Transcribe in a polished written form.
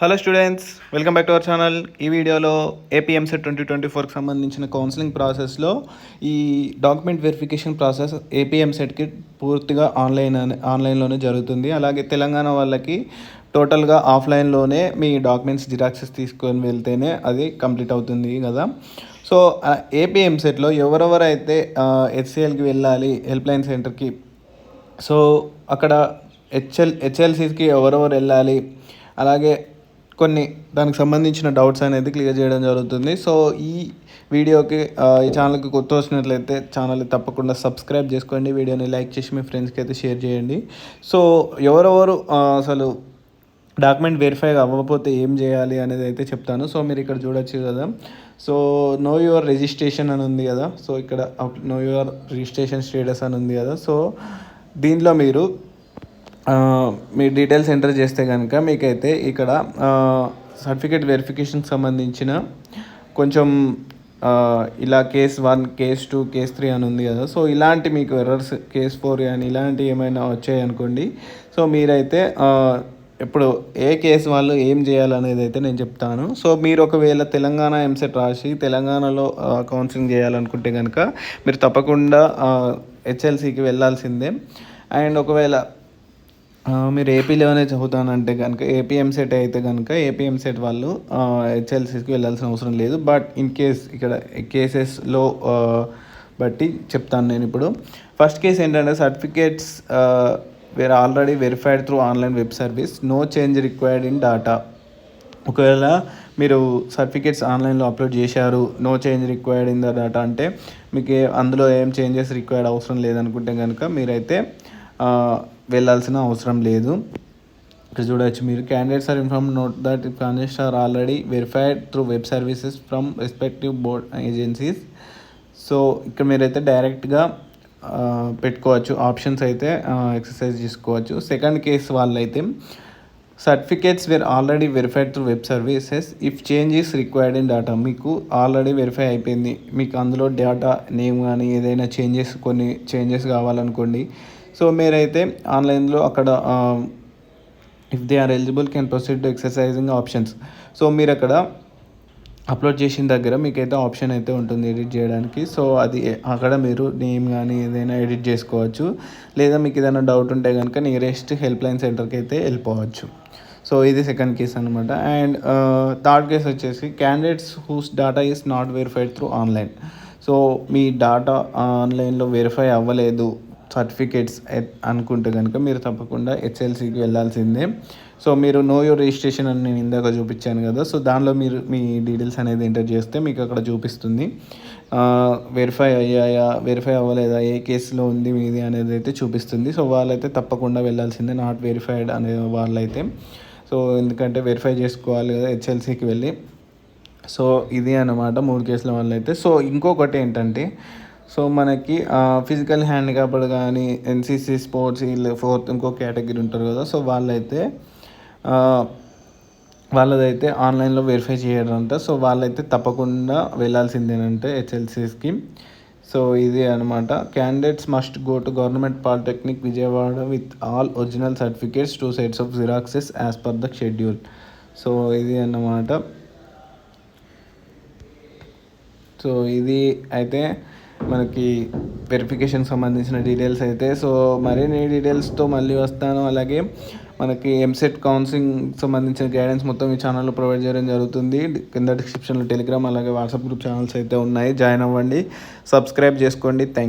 Hello students, welcome back to our channel. ఈ వీడియోలో ఏపీఎంసెట్ 2024కి సంబంధించిన కౌన్సిలింగ్ ప్రాసెస్లో ఈ డాక్యుమెంట్ వెరిఫికేషన్ ప్రాసెస్ ఏపీఎంసెట్కి పూర్తిగా ఆన్లైన్లోనే జరుగుతుంది. అలాగే తెలంగాణ వాళ్ళకి టోటల్గా ఆఫ్లైన్లోనే మీ డాక్యుమెంట్స్ జిరాక్సెస్ తీసుకొని వెళ్తేనే అది కంప్లీట్ అవుతుంది కదా. సో ఏపీఎంసెట్లో ఎవరెవరైతే హెచ్సిఎల్కి వెళ్ళాలి హెల్ప్ లైన్ సెంటర్కి, సో అక్కడ హెచ్ఎల్సీకి ఎవరెవరు వెళ్ళాలి, అలాగే కొన్ని దానికి సంబంధించిన డౌట్స్ అనేది క్లియర్ చేయడం జరుగుతుంది. సో ఈ వీడియోకి ఈ ఛానల్కి కొత్త వచ్చినట్లయితే ఛానల్ని తప్పకుండా సబ్స్క్రైబ్ చేసుకోండి, వీడియోని లైక్ చేసి మీ ఫ్రెండ్స్కి అయితే షేర్ చేయండి. సో ఎవరెవరు అసలు డాక్యుమెంట్ వెరిఫై అవ్వకపోతే ఏం చేయాలి అనేది అయితే చెప్తాను. సో మీరు ఇక్కడ చూడొచ్చు కదా. సో నో యువర్ రిజిస్ట్రేషన్ అని ఉంది కదా. సో ఇక్కడ నో యువర్ రిజిస్ట్రేషన్ స్టేటస్ అని ఉంది కదా. సో దీంట్లో మీరు మీ డీటెయిల్స్ ఎంటర్ చేస్తే కనుక మీకైతే ఇక్కడ సర్టిఫికేట్ వెరిఫికేషన్కి సంబంధించిన కొంచెం ఇలా కేస్ 1, కేస్ 2, కేస్ 3 అని ఉంది కదా. సో ఇలాంటి మీకు ఎర్రర్స్ కేస్ 4 అని ఇలాంటి ఏమైనా వచ్చాయి అనుకోండి. సో మీరైతే ఇప్పుడు ఏ కేసు వాళ్ళు ఏం చేయాలనేది అయితే నేను చెప్తాను. సో మీరు ఒకవేళ తెలంగాణ ఎంసెట్ రాసి తెలంగాణలో కౌన్సిలింగ్ చేయాలనుకుంటే కనుక మీరు తప్పకుండా హెచ్ఎల్సీకి వెళ్ళాల్సిందే. అండ్ ఒకవేళ మీరు ఏపీలోనే చదువుతానంటే కనుక ఏపీఎంసెట్ అయితే కనుక ఏపీఎంసెట్ వాళ్ళు హెచ్ఎల్సీకి వెళ్ళాల్సిన అవసరం లేదు. బట్ ఇన్ కేస్ ఇక్కడ కేసెస్లో బట్టి చెప్తాను నేను ఇప్పుడు. ఫస్ట్ కేసు ఏంటంటే certificates were already verified through online web service, no change required in data. ఒకవేళ మీరు సర్టిఫికేట్స్ ఆన్లైన్లో అప్లోడ్ చేశారు, no change required in the data అంటే మీకు అందులో ఏం చేంజెస్ రిక్వైర్డ్ అవసరం లేదనుకుంటే కనుక మీరైతే వెళ్ళాల్సిన అవసరం లేదు. ఇక్కడ చూడవచ్చు మీరు, candidates are inform note that candidates are already verified through web services from respective board agencies. So ఇక్కడ మీరైతే డైరెక్ట్గా పెట్టుకోవచ్చు, ఆప్షన్స్ అయితే ఎక్సర్సైజ్ చేసుకోవచ్చు. సెకండ్ కేసు వాళ్ళైతే certificates were already verified through web services if change is required in data. మీకు already verify అయిపోయింది, మీకు అందులో డేటా నేమ్ కానీ ఏదైనా కొన్ని చేంజెస్ కావాలనుకోండి. సో మీరైతే ఆన్లైన్లో అక్కడ if they are eligible can proceed to exercising options. So మీరు అక్కడ అప్లోడ్ చేసిన దగ్గర మీకైతే ఆప్షన్ అయితే ఉంటుంది ఎడిట్ చేయడానికి. సో అది అక్కడ మీరు నేమ్ కానీ ఏదైనా ఎడిట్ చేసుకోవచ్చు. లేదా మీకు ఏదైనా డౌట్ ఉంటే కనుక నియరెస్ట్ హెల్ప్ లైన్ సెంటర్కి అయితే వెళ్ళిపోవచ్చు. సో ఇది సెకండ్ కేస్ అనమాట. అండ్ థర్డ్ కేస్ వచ్చేసి candidates whose data is not verified through online. So మీ డాటా ఆన్లైన్లో వెరిఫై అవ్వలేదు సర్టిఫికేట్స్ అనుకుంటే కనుక మీరు తప్పకుండా హెచ్ఎల్సీకి వెళ్ళాల్సిందే. సో మీరు నో యువర్ రిజిస్ట్రేషన్ అని నేను ఇందాక చూపించాను కదా. సో దానిలో మీరు మీ డీటెయిల్స్ అనేది ఎంటర్ చేస్తే మీకు అక్కడ చూపిస్తుంది వెరిఫై అయ్యాయా, వెరిఫై అవ్వలేదా, ఏ కేసులో ఉంది మీది అనేది అయితే చూపిస్తుంది. సో వాళ్ళైతే తప్పకుండా వెళ్ళాల్సిందే, నాట్ వెరిఫైడ్ అనే వాళ్ళైతే. సో ఎందుకంటే వెరిఫై చేసుకోవాలి కదా హెచ్ఎల్సీకి వెళ్ళి. సో ఇది అన్నమాట 3 కేసుల వాళ్ళైతే. సో ఇంకొకటి ఏంటంటే, సో మనకి ఫిజికల్ హ్యాండిక్యాప్డ్ కానీ ఎన్సీసీ స్పోర్ట్స్ వీళ్ళు ఫోర్త్ ఇంకో కేటగిరీ ఉంటారు కదా. సో వాళ్ళదైతే ఆన్లైన్లో వెరిఫై చేయడంట. సో వాళ్ళైతే తప్పకుండా వెళ్ళాల్సిందేనంటే హెచ్ఎల్సీస్కి. సో ఇది అనమాట. Candidates must go to government polytechnic Vijayawada with all original certificates 2 sets of xeroxes as per the schedule. So ఇది అన్నమాట. సో ఇది అయితే మనకి వెరిఫికేషన్ సంబంధించిన డీటెయిల్స్ అయితే. సో మరిన్ని డీటెయిల్స్తో మళ్ళీ వస్తాను. అలాగే మనకి ఎంసెట్ కౌన్సిలింగ్ సంబంధించిన గైడెన్స్ మొత్తం ఈ ఛానల్లో ప్రొవైడ్ చేయడం జరుగుతుంది. కింద డిస్క్రిప్షన్లో టెలిగ్రామ్ అలాగే వాట్సాప్ గ్రూప్ ఛానల్స్ అయితే ఉన్నాయి, జాయిన్ అవ్వండి, సబ్స్క్రైబ్ చేసుకోండి. Thank you.